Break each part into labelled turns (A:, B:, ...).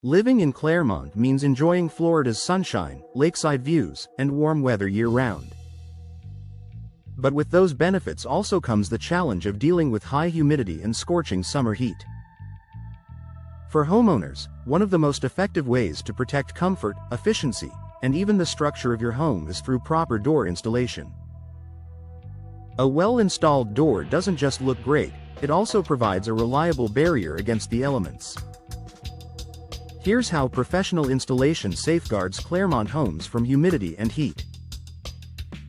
A: Living in Clermont means enjoying Florida's sunshine, lakeside views, and warm weather year-round. But with those benefits also comes the challenge of dealing with high humidity and scorching summer heat. For homeowners, one of the most effective ways to protect comfort, efficiency, and even the structure of your home is through proper door installation. A well-installed door doesn't just look great, it also provides a reliable barrier against the elements. Here's how professional installation safeguards Clermont homes from humidity and heat.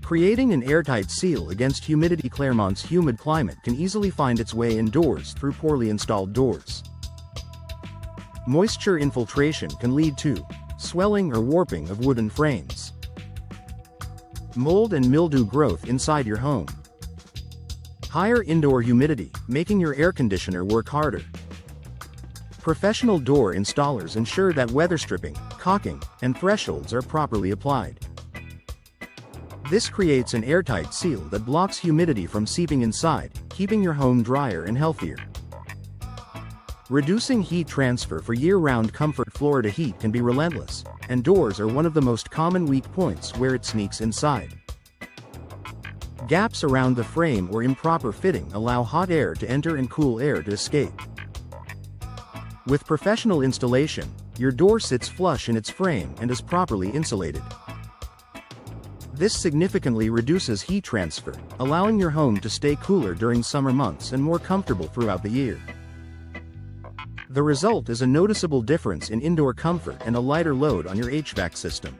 A: Creating an airtight seal against humidity. Clermont's humid climate can easily find its way indoors through poorly installed doors. Moisture infiltration can lead to swelling or warping of wooden frames, mold and mildew growth inside your home, higher indoor humidity, making your air conditioner work harder. Professional door installers ensure that weather stripping, caulking, and thresholds are properly applied. This creates an airtight seal that blocks humidity from seeping inside, keeping your home drier and healthier. Reducing heat transfer for year-round comfort. Florida heat can be relentless, and doors are one of the most common weak points where it sneaks inside. Gaps around the frame or improper fitting allow hot air to enter and cool air to escape. With professional installation, your door sits flush in its frame and is properly insulated. This significantly reduces heat transfer, allowing your home to stay cooler during summer months and more comfortable throughout the year. The result is a noticeable difference in indoor comfort and a lighter load on your HVAC system.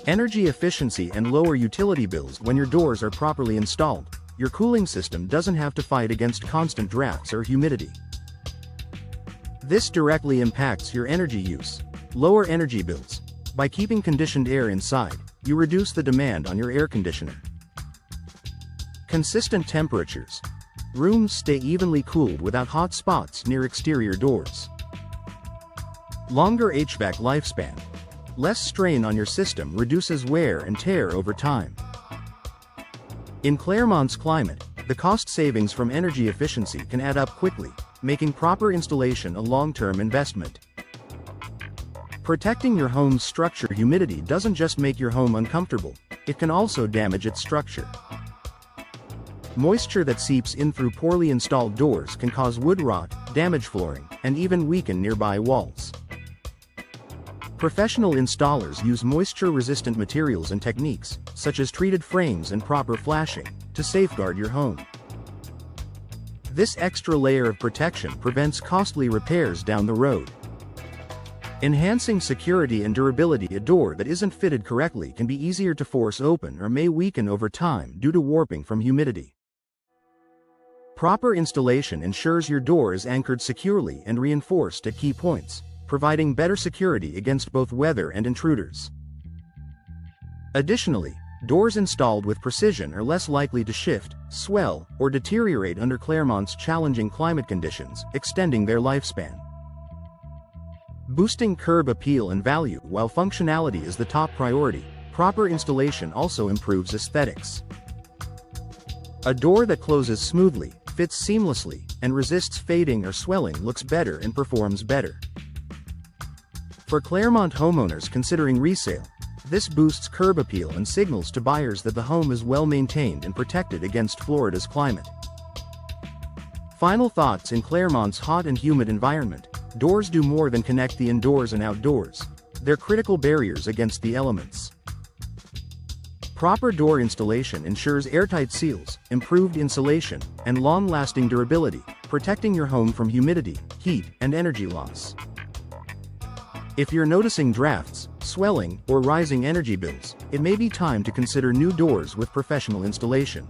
A: Energy efficiency and lower utility bills. When your doors are properly installed, your cooling system doesn't have to fight against constant drafts or humidity. This directly impacts your energy use. Lower energy bills. By keeping conditioned air inside, you reduce the demand on your air conditioner. Consistent temperatures. Rooms stay evenly cooled without hot spots near exterior doors. Longer HVAC lifespan. Less strain on your system reduces wear and tear over time. In Clermont's climate, the cost savings from energy efficiency can add up quickly, making proper installation a long-term investment. Protecting your home's structure. Humidity doesn't just make your home uncomfortable, it can also damage its structure. Moisture that seeps in through poorly installed doors can cause wood rot, damage flooring, and even weaken nearby walls. Professional installers use moisture-resistant materials and techniques, such as treated frames and proper flashing, to safeguard your home. This extra layer of protection prevents costly repairs down the road. Enhancing security and durability. A door that isn't fitted correctly can be easier to force open or may weaken over time due to warping from humidity. Proper installation ensures your door is anchored securely and reinforced at key points, providing better security against both weather and intruders. Additionally, doors installed with precision are less likely to shift, swell, or deteriorate under Clermont's challenging climate conditions, extending their lifespan. Boosting curb appeal and value. While functionality is the top priority, proper installation also improves aesthetics. A door that closes smoothly, fits seamlessly, and resists fading or swelling looks better and performs better. For Clermont homeowners considering resale, this boosts curb appeal and signals to buyers that the home is well maintained and protected against Florida's climate. Final thoughts. In Clermont's hot and humid environment, doors do more than connect the indoors and outdoors. They're critical barriers against the elements. Proper door installation ensures airtight seals, improved insulation, and long-lasting durability, protecting your home from humidity, heat, and energy loss. If you're noticing drafts, swelling, or rising energy bills, it may be time to consider new doors with professional installation.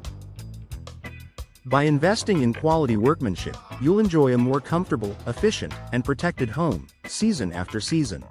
A: By investing in quality workmanship, you'll enjoy a more comfortable, efficient, and protected home, season after season.